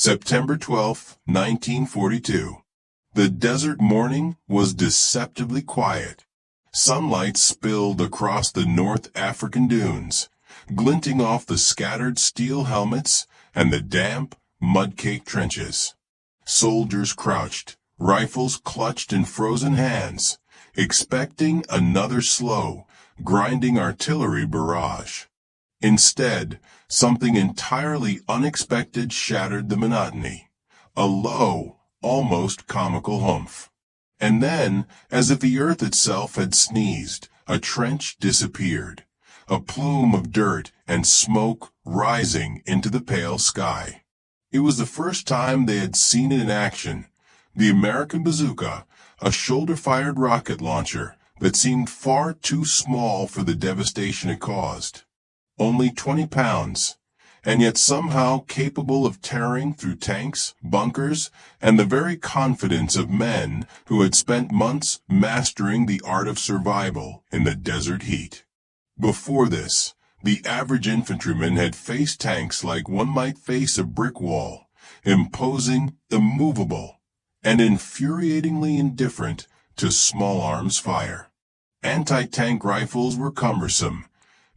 September 12, 1942. The desert morning was deceptively quiet. Sunlight spilled across the North African dunes, glinting off the scattered steel helmets and the damp, mud-caked trenches. Soldiers crouched, rifles clutched in frozen hands, expecting another slow, grinding artillery barrage. Instead, something entirely unexpected shattered the monotony. A low, almost comical humph. And then, as if the earth itself had sneezed, a trench disappeared, a plume of dirt and smoke rising into the pale sky. It was the first time they had seen it in action. The American Bazooka, a shoulder-fired rocket launcher that seemed far too small for the devastation it caused. Only 20 pounds, and yet somehow capable of tearing through tanks, bunkers, and the very confidence of men who had spent months mastering the art of survival in the desert heat. Before this, the average infantryman had faced tanks like one might face a brick wall, imposing, immovable, and infuriatingly indifferent to small arms fire. Anti-tank rifles were cumbersome.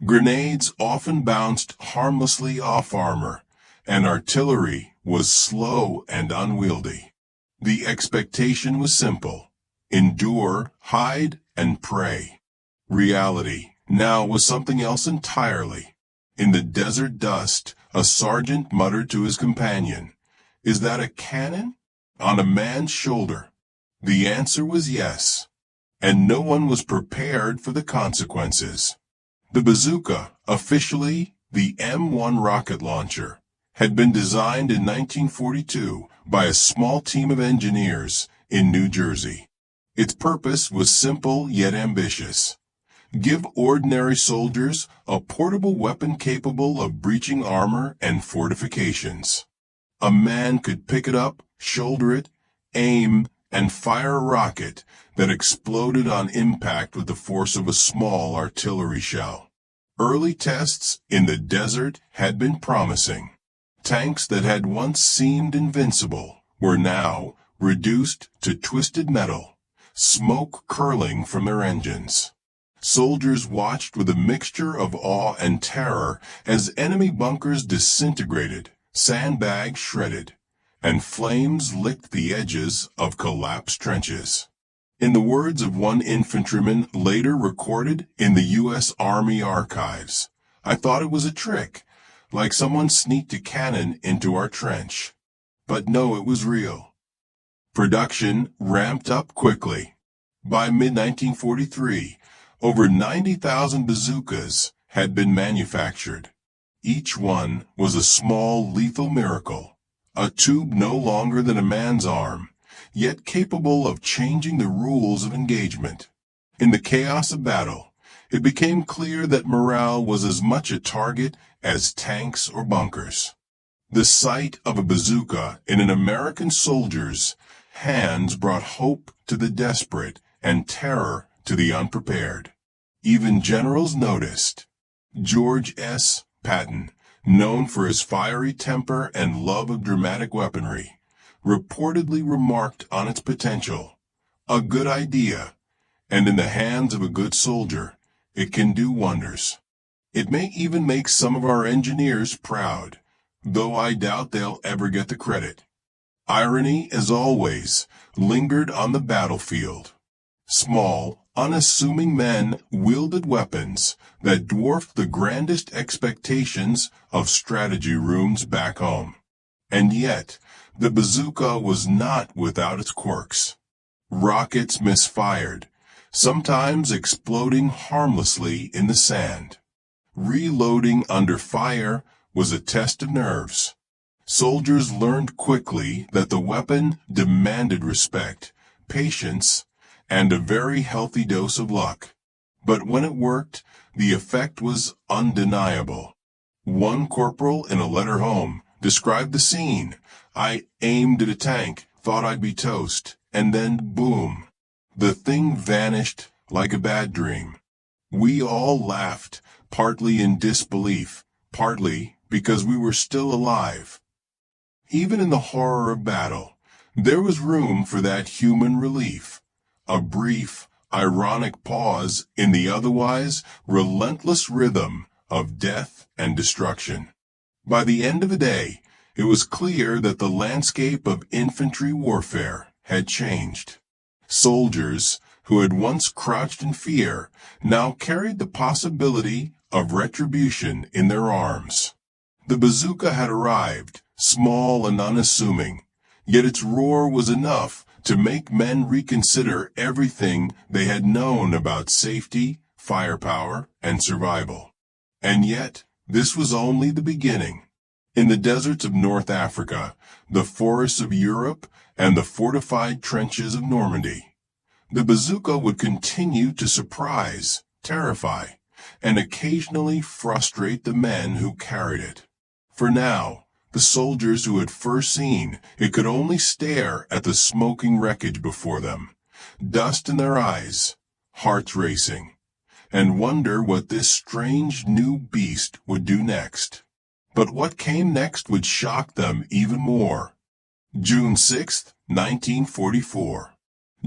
Grenades often bounced harmlessly off armor, and artillery was slow and unwieldy. The expectation was simple: endure, hide, and pray. Reality now was something else entirely. In the desert dust, a sergeant muttered to his companion, "Is that a cannon on a man's shoulder?" The answer was yes, and no one was prepared for the consequences. The Bazooka, officially the M1 rocket launcher, had been designed in 1942 by a small team of engineers in New Jersey. Its purpose was simple yet ambitious. Give ordinary soldiers a portable weapon capable of breaching armor and fortifications. A man could pick it up, shoulder it, aim, and fire a rocket that exploded on impact with the force of a small artillery shell. Early tests in the desert had been promising. Tanks that had once seemed invincible were now reduced to twisted metal, smoke curling from their engines. Soldiers watched with a mixture of awe and terror as enemy bunkers disintegrated, sandbags shredded, and flames licked the edges of collapsed trenches. In the words of one infantryman later recorded in the U.S. Army archives, "I thought it was a trick, like someone sneaked a cannon into our trench. But no, it was real." Production ramped up quickly. By mid-1943, over 90,000 bazookas had been manufactured. Each one was a small, lethal miracle, a tube no longer than a man's arm, yet capable of changing the rules of engagement. In the chaos of battle, it became clear that morale was as much a target as tanks or bunkers. The sight of a bazooka in an American soldier's hands brought hope to the desperate and terror to the unprepared. Even generals noticed. George S. Patton, known for his fiery temper and love of dramatic weaponry, reportedly remarked on its potential. "A good idea, and in the hands of a good soldier, it can do wonders. It may even make some of our engineers proud, though I doubt they'll ever get the credit." Irony, as always, lingered on the battlefield. Small, unassuming men wielded weapons that dwarfed the grandest expectations of strategy rooms back home. And yet, the bazooka was not without its quirks. Rockets misfired, sometimes exploding harmlessly in the sand. Reloading under fire was a test of nerves. Soldiers learned quickly that the weapon demanded respect, patience, and a very healthy dose of luck. But when it worked, the effect was undeniable. One corporal in a letter home described the scene. "I aimed at a tank, thought I'd be toast, and then boom. The thing vanished like a bad dream. We all laughed, partly in disbelief, partly because we were still alive." Even in the horror of battle, there was room for that human relief, a brief, ironic pause in the otherwise relentless rhythm of death and destruction. By the end of the day, it was clear that the landscape of infantry warfare had changed. Soldiers, who had once crouched in fear, now carried the possibility of retribution in their arms. The bazooka had arrived, small and unassuming, yet its roar was enough to make men reconsider everything they had known about safety, firepower, and survival. And yet, this was only the beginning. In the deserts of North Africa, the forests of Europe, and the fortified trenches of Normandy, the bazooka would continue to surprise, terrify, and occasionally frustrate the men who carried it. For now, the soldiers who had first seen it could only stare at the smoking wreckage before them, dust in their eyes, hearts racing, and wonder what this strange new beast would do next. But what came next would shock them even more. June 6, 1944.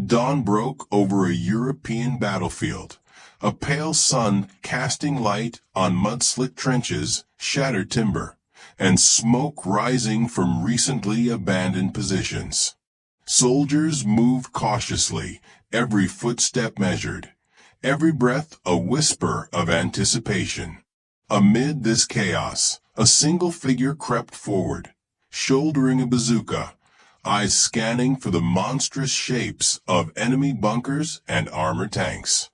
Dawn broke over a European battlefield, a pale sun casting light on mud-slit trenches, shattered timber, and smoke rising from recently abandoned positions. Soldiers moved cautiously, every footstep measured, every breath a whisper of anticipation. Amid this chaos, a single figure crept forward, shouldering a bazooka, eyes scanning for the monstrous shapes of enemy bunkers and armored tanks.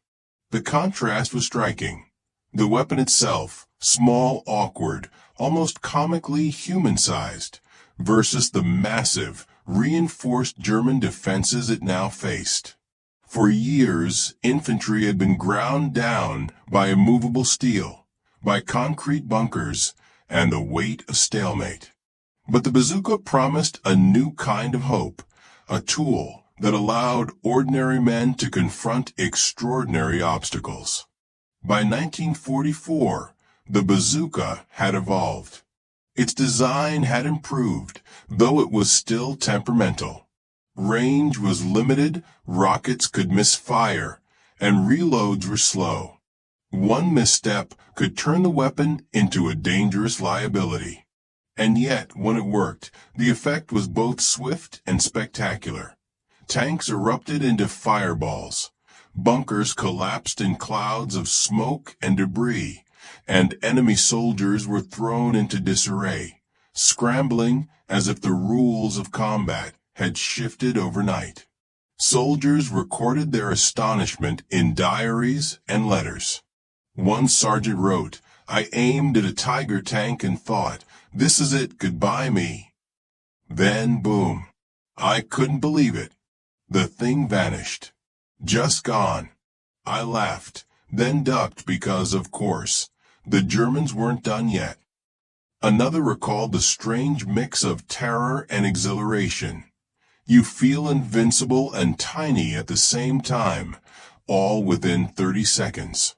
The contrast was striking. The weapon itself, small, awkward, almost comically human-sized, versus the massive, reinforced German defenses it now faced. For years, infantry had been ground down by immovable steel, by concrete bunkers, and the weight of stalemate. But the bazooka promised a new kind of hope, a tool that allowed ordinary men to confront extraordinary obstacles. By 1944, the bazooka had evolved. Its design had improved, though it was still temperamental. Range was limited, rockets could misfire, and reloads were slow. One misstep could turn the weapon into a dangerous liability. And yet, when it worked, the effect was both swift and spectacular. Tanks erupted into fireballs. Bunkers collapsed in clouds of smoke and debris, and enemy soldiers were thrown into disarray, scrambling as if the rules of combat had shifted overnight. Soldiers recorded their astonishment in diaries and letters. One sergeant wrote, "I aimed at a Tiger tank and thought, 'This is it, goodbye me.' Then, boom. I couldn't believe it. The thing vanished. Just gone. I laughed, then ducked because, of course, the Germans weren't done yet." Another recalled the strange mix of terror and exhilaration. You feel invincible and tiny at the same time, all within 30 seconds.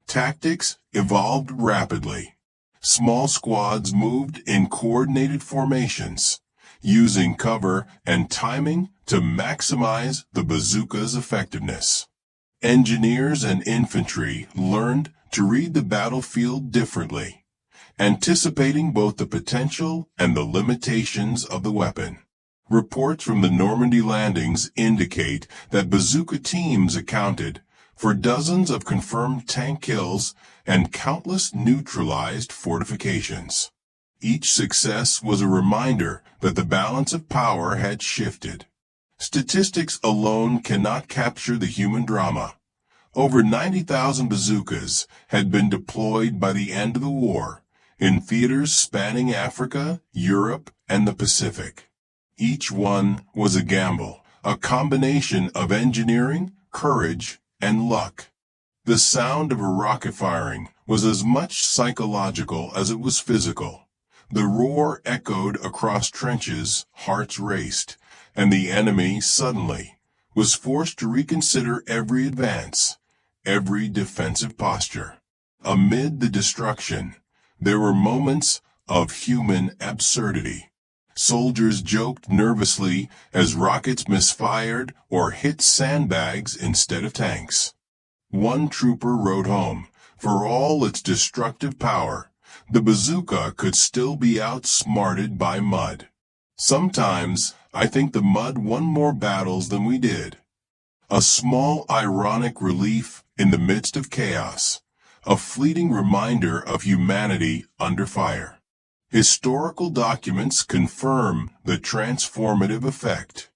Tactics evolved rapidly. Small squads moved in coordinated formations, using cover and timing to maximize the bazooka's effectiveness. Engineers and infantry learned to read the battlefield differently, anticipating both the potential and the limitations of the weapon. Reports from the Normandy landings indicate that bazooka teams accounted for dozens of confirmed tank kills and countless neutralized fortifications. Each success was a reminder that the balance of power had shifted. Statistics alone cannot capture the human drama. Over 90,000 bazookas had been deployed by the end of the war, in theaters spanning Africa, Europe, and the Pacific. Each one was a gamble, a combination of engineering, courage, and luck. The sound of a rocket firing was as much psychological as it was physical. The roar echoed across trenches, hearts raced, and the enemy, suddenly, was forced to reconsider every advance, every defensive posture. Amid the destruction, there were moments of human absurdity. Soldiers joked nervously as rockets misfired or hit sandbags instead of tanks. One trooper wrote home, "For all its destructive power, the bazooka could still be outsmarted by mud. Sometimes, I think the mud won more battles than we did." A small ironic relief in the midst of chaos, a fleeting reminder of humanity under fire. Historical documents confirm the transformative effect.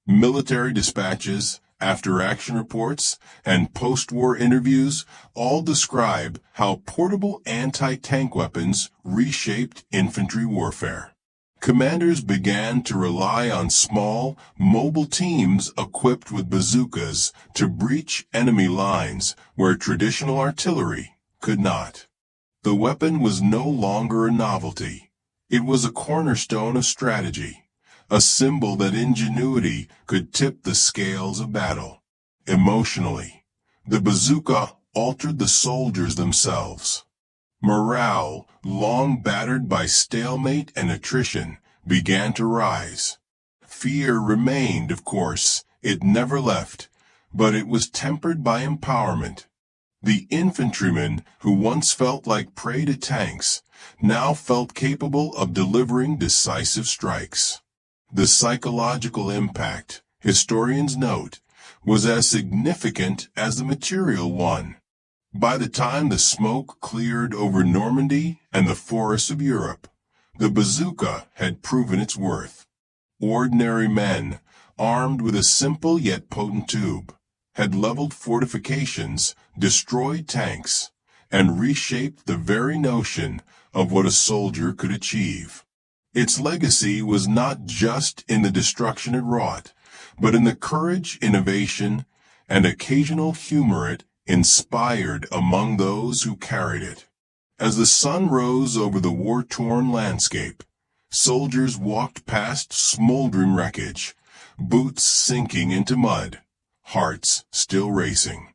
Military dispatches, after-action reports, and post-war interviews all describe how portable anti-tank weapons reshaped infantry warfare. Commanders began to rely on small, mobile teams equipped with bazookas to breach enemy lines where traditional artillery could not. The weapon was no longer a novelty. It was a cornerstone of strategy, a symbol that ingenuity could tip the scales of battle. Emotionally, the bazooka altered the soldiers themselves. Morale, long battered by stalemate and attrition, began to rise. Fear remained, of course, it never left, but it was tempered by empowerment. The infantrymen who once felt like prey to tanks now felt capable of delivering decisive strikes. The psychological impact, historians note, was as significant as the material one. By the time the smoke cleared over Normandy and the forests of Europe, the bazooka had proven its worth. Ordinary men, armed with a simple yet potent tube, had leveled fortifications, destroyed tanks, and reshaped the very notion of what a soldier could achieve. Its legacy was not just in the destruction it wrought, but in the courage, innovation, and occasional humor it inspired among those who carried it. As the sun rose over the war-torn landscape, soldiers walked past smoldering wreckage, boots sinking into mud, hearts still racing.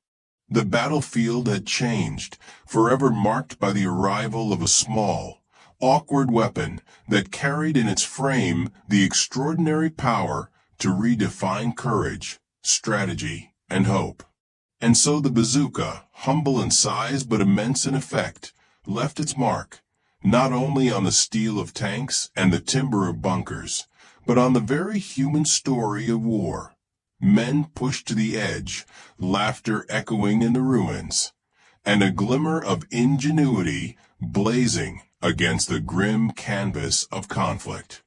The battlefield had changed, forever marked by the arrival of a small, awkward weapon that carried in its frame the extraordinary power to redefine courage, strategy, and hope. And so the bazooka, humble in size but immense in effect, left its mark, not only on the steel of tanks and the timber of bunkers, but on the very human story of war. Men pushed to the edge, laughter echoing in the ruins, and a glimmer of ingenuity blazing against the grim canvas of conflict.